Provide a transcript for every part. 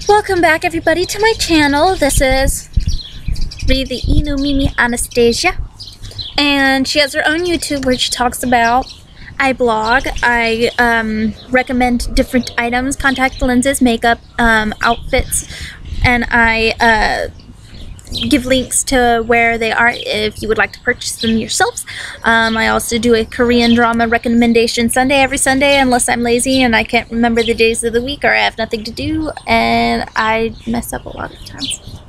Welcome back, everybody, to my channel. This is the Inu Mimi Anastasia, and she has her own YouTube where she talks about, I blog, I recommend different items, contact lenses, makeup, outfits, and I give links to where they are if you would like to purchase them yourselves. I also do a Korean drama recommendation Sunday every Sunday, unless I'm lazy and I can't remember the days of the week or I have nothing to do and I mess up a lot of times.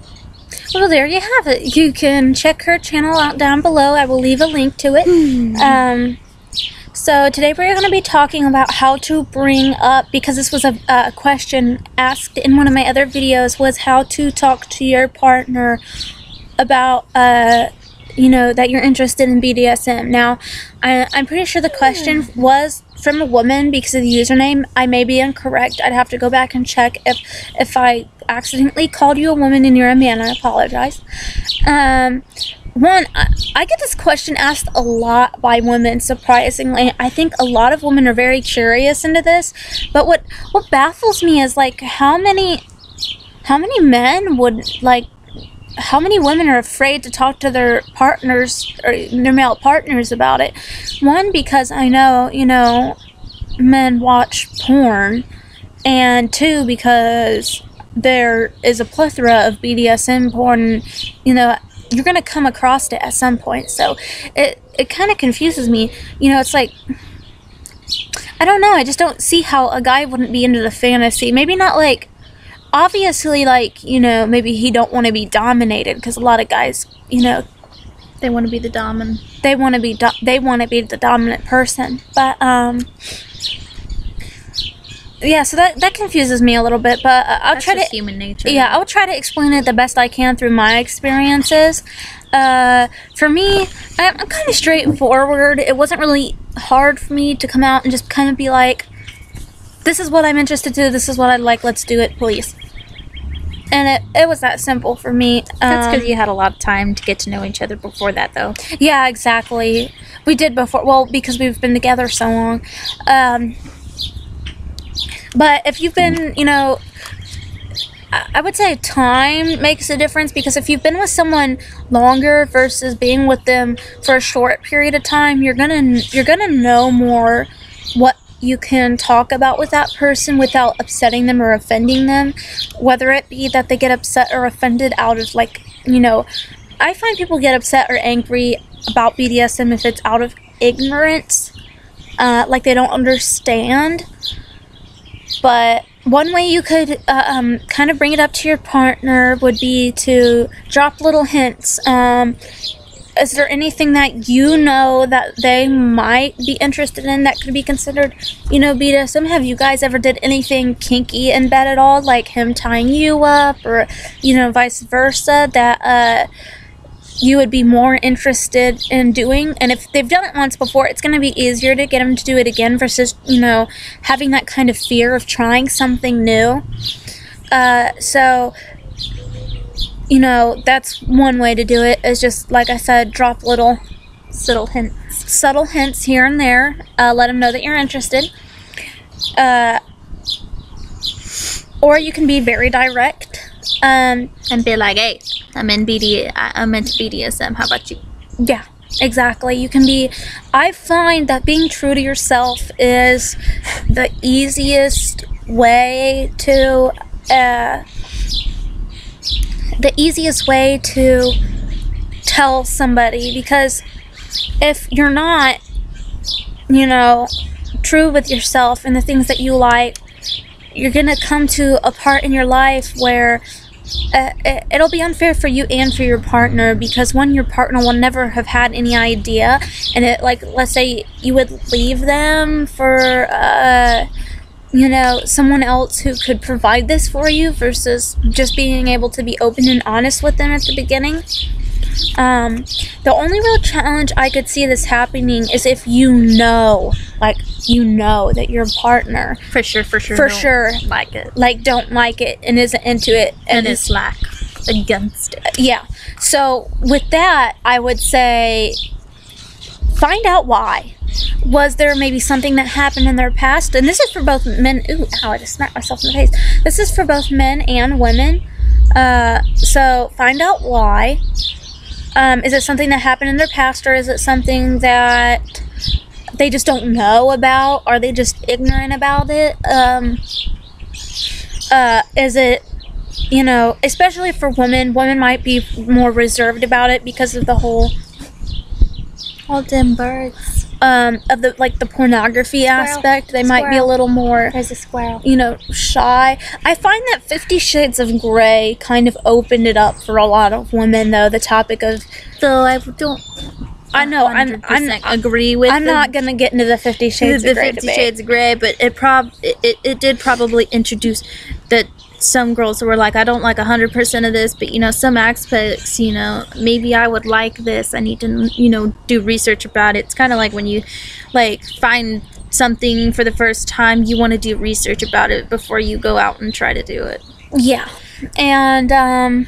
Well, there you have it. You can check her channel out down below. I will leave a link to it. So today we're going to be talking about how to bring up, because this was a question asked in one of my other videos, was how to talk to your partner about, you know, that you're interested in BDSM. Now, I'm pretty sure the question was from a woman because of the username. I may be incorrect. I'd have to go back and check. If I accidentally called you a woman and you're a man, I apologize. One, I get this question asked a lot by women, surprisingly. I think a lot of women are very curious into this, but what baffles me is, like, how many men would, like, how many women are afraid to talk to their partners, or their male partners, about it? One, because I know, you know, men watch porn, and two, because there is a plethora of BDSM porn, you know, you're going to come across it at some point. So it kind of confuses me. You know, it's like, I don't know. I just don't see how a guy wouldn't be into the fantasy. Maybe not, like, obviously, like, you know, maybe he don't want to be dominated, because a lot of guys, you know, they want to be the dominant. They want to be the dominant person. But yeah, so that confuses me a little bit, but I'll try to, human nature. Yeah, I'll try to explain it the best I can through my experiences. For me, I'm kind of straightforward. It wasn't really hard for me to come out and just kind of be like, this is what I'm interested in, this is what I like, let's do it, please. And it was that simple for me. That's because you had a lot of time to get to know each other before that, though. Yeah, exactly. We did before, well, because we've been together so long. But if you've been, you know, I would say time makes a difference, because if you've been with someone longer versus being with them for a short period of time, you're gonna know more what you can talk about with that person without upsetting them or offending them, whether it be that they get upset or offended out of, like, you know, I find people get upset or angry about BDSM if it's out of ignorance, like they don't understand. But one way you could kind of bring it up to your partner would be to drop little hints. Is there anything that you know that they might be interested in that could be considered, you know, BDSM? Have you guys ever did anything kinky in bed at all, like him tying you up, or, you know, vice versa, that you would be more interested in doing? And if they've done it once before, it's going to be easier to get them to do it again versus, you know, having that kind of fear of trying something new. So, you know, that's one way to do it, is just, like I said, drop little subtle hints here and there. Let them know that you're interested. Or you can be very direct. And be like, hey, I'm into BDSM, how about you? Yeah, exactly. You can be, I find that being true to yourself is the easiest way to, tell somebody, because if you're not, you know, true with yourself and the things that you like, you're gonna come to a part in your life where it'll be unfair for you and for your partner, because one, your partner will never have had any idea, and it, like, let's say you would leave them for you know, someone else who could provide this for you, versus just being able to be open and honest with them at the beginning. The only real challenge I could see this happening is if you know, like, you know that your partner for sure like it, like, don't like it and isn't into it and is like against it. Yeah. So with that, I would say find out why. was there maybe something that happened in their past? And this is for both men. Ooh, ow, I just smacked myself in the face. This is for both men and women. So find out why. Is it something that happened in their past, or is it something that they just don't know about? Are they just ignorant about it? Is it, you know, especially for women might be more reserved about it because of the whole All them birds. of the, like, the pornography aspect. They might be a little more, There's a squirrel. you know, shy. I find that 50 Shades of Grey kind of opened it up for a lot of women, though, the topic of, Though I don't. I know, I'm 100% agree with. I'm not gonna get into the 50 Shades the of Grey 50 debate. Shades of Grey, but it did probably introduce that some girls were like, I don't like 100% of this, but, you know, some aspects, you know, maybe I would like this. I need to, you know, do research about it. It's kind of like when you, like, find something for the first time, you want to do research about it before you go out and try to do it. Yeah, and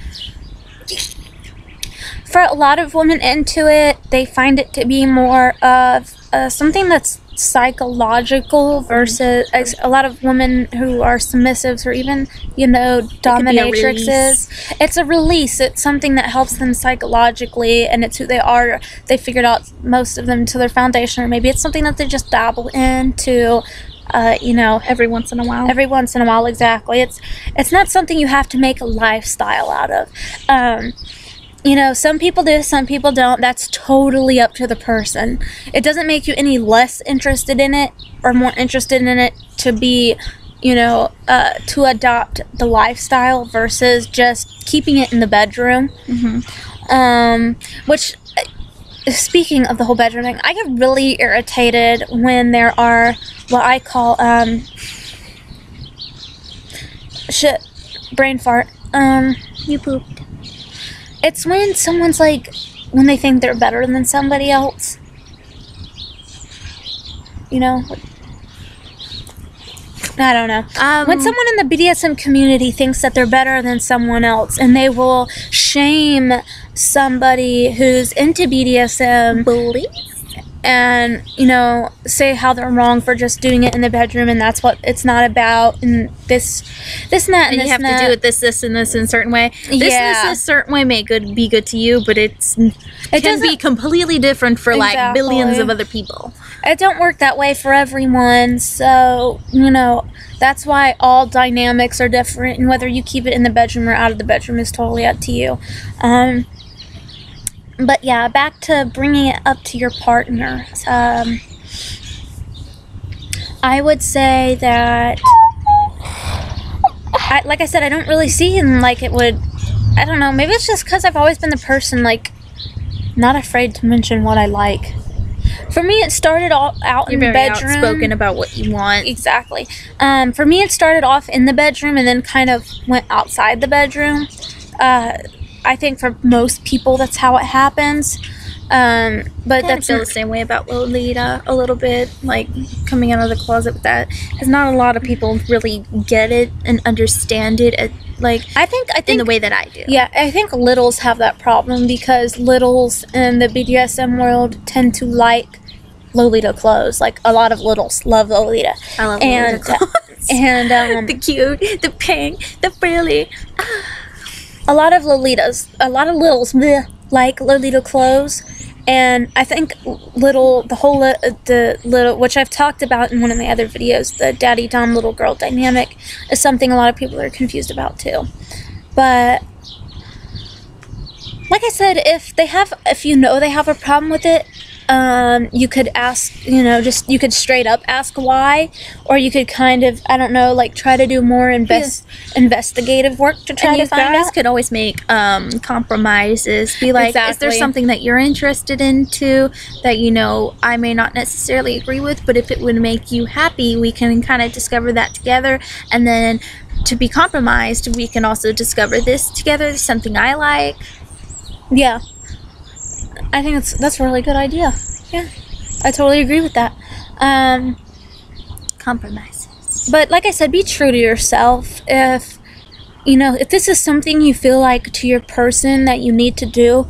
for a lot of women into it, they find it to be more of something that's psychological versus a lot of women who are submissives or even, you know, dominatrixes. It's a release. It's something that helps them psychologically, and it's who they are. They figured out, most of them, to their foundation, or maybe it's something that they just dabble into. You know, Every once in a while. every once in a while. Exactly. It's not something you have to make a lifestyle out of. You know, some people do, some people don't. That's totally up to the person. It doesn't make you any less interested in it or more interested in it to be, you know, to adopt the lifestyle versus just keeping it in the bedroom. Which, speaking of the whole bedroom thing, I get really irritated when there are what I call, brain fart. You pooped. It's when someone's like, when they think they're better than somebody else. You know? I don't know. When someone in the BDSM community thinks that they're better than someone else, and they will shame somebody who's into BDSM, and, you know, say how they're wrong for just doing it in the bedroom, and that's what it's not about, and this and that, and And this you have and to that. do it this in a certain way. Yeah. This certain way may be good to you, but it can be doesn't- completely different for like billions Exactly. of other people. It don't work that way for everyone, so, you know, that's why all dynamics are different, and whether you keep it in the bedroom or out of the bedroom is totally up to you. But yeah, back to bringing it up to your partner. I would say that, like I said, I don't really see him like it would. I don't know, maybe it's just because I've always been the person, like, not afraid to mention what I like. For me, it started all out You're in the very bedroom. outspoken about what you want. Exactly. For me, it started off in the bedroom and then kind of went outside the bedroom. I think for most people, that's how it happens. But I that's feel the same way about Lolita a little bit, like coming out of the closet with that, because not a lot of people really get it and understand it, like I think in the way that I do. Yeah, I think littles have that problem because littles in the BDSM world tend to like Lolita clothes. Like, a lot of littles love Lolita. I love And Lolita clothes. and The cute, the pink, the frilly. a lot of littles like Lolita clothes, and I think the little, which I've talked about in one of my other videos, the daddy dom little girl dynamic, is something a lot of people are confused about too. But like I said, if you know they have a problem with it, you could ask, you could straight up ask why, or you could kind of, I don't know, like, try to do more investigative work to try And to you find guys out. could always make compromises. Be like, is there Exactly. something that you're interested into that, I may not necessarily agree with, but if it would make you happy, we can kind of discover that together. And then to be compromised, we can also discover this together, something I like. Yeah. I think that's a really good idea. Yeah. I totally agree with that. Compromises. But like I said, be true to yourself. If this is something you feel like to your person that you need to do,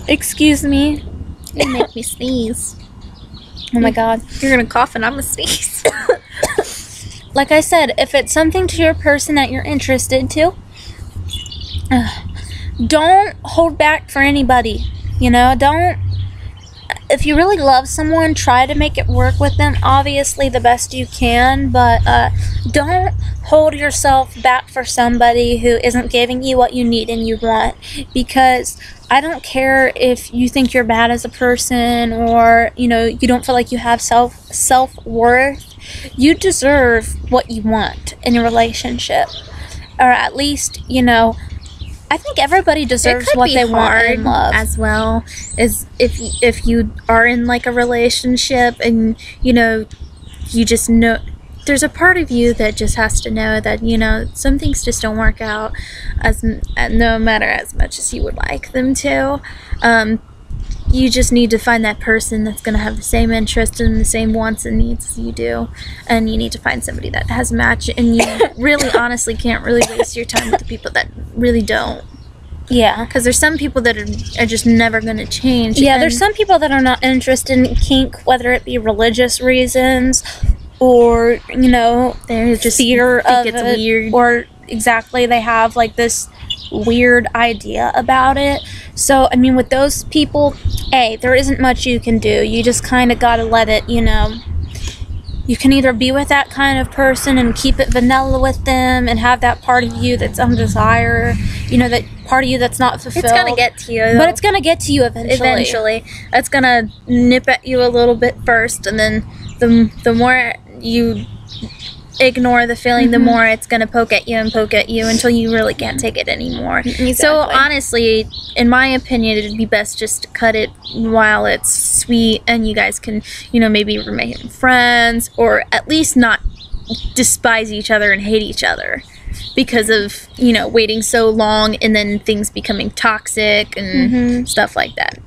Excuse me. You make me sneeze. Oh my god. You're gonna cough and I'm gonna sneeze. Like I said, if it's something to your person that you're interested to, don't hold back for anybody. You know, don't. If you really love someone, try to make it work with them, obviously the best you can, but don't hold yourself back for somebody who isn't giving you what you need and you want, because I don't care if you think you're bad as a person, or, you know, you don't feel like you have self-worth. You deserve what you want in a relationship, or at least, you know, I think everybody deserves what they want in love as well. Is if you are in like a relationship and, you know, you just know there's a part of you that just has to know that, you know, some things just don't work out no matter as much as you would like them to. You just need to find that person that's going to have the same interests and the same wants and needs as you do. And you need to find somebody that has a match. And you really, honestly, can't really waste your time with the people that really don't. Yeah. Because there's some people that are just never going to change. Yeah, there's some people that are not interested in kink, whether it be religious reasons or, you know, they're just fear of it's it, weird. or exactly, they have like this weird idea about it. So, I mean, with those people, hey, there isn't much you can do. You just kind of got to let it, you know, you can either be with that kind of person and keep it vanilla with them and have that part of you that's undesired, you know, that part of you that's not fulfilled. It's gonna get to you, though. But it's gonna get to you eventually. It's gonna nip at you a little bit first, and then the more you ignore the feeling, the more it's gonna poke at you until you really can't take it anymore. Exactly. So honestly, in my opinion, it'd be best just to cut it while it's sweet, and you guys can, you know, maybe remain friends, or at least not despise each other and hate each other because of, you know, waiting so long and then things becoming toxic and stuff like that.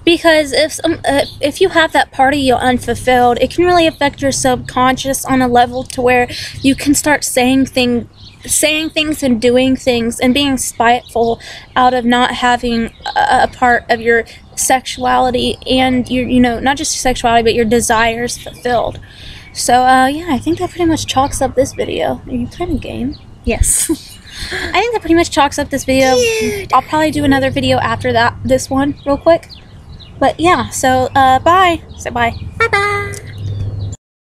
Because if you have that part of you unfulfilled, it can really affect your subconscious on a level to where you can start saying things and doing things and being spiteful out of not having a part of your sexuality and your, you know, not just your sexuality but your desires fulfilled. So yeah, I think that pretty much chalks up this video. Are you playing a game? Yes. I think that pretty much chalks up this video. I'll probably do another video after this one real quick. But yeah, so bye. So bye. Bye-bye.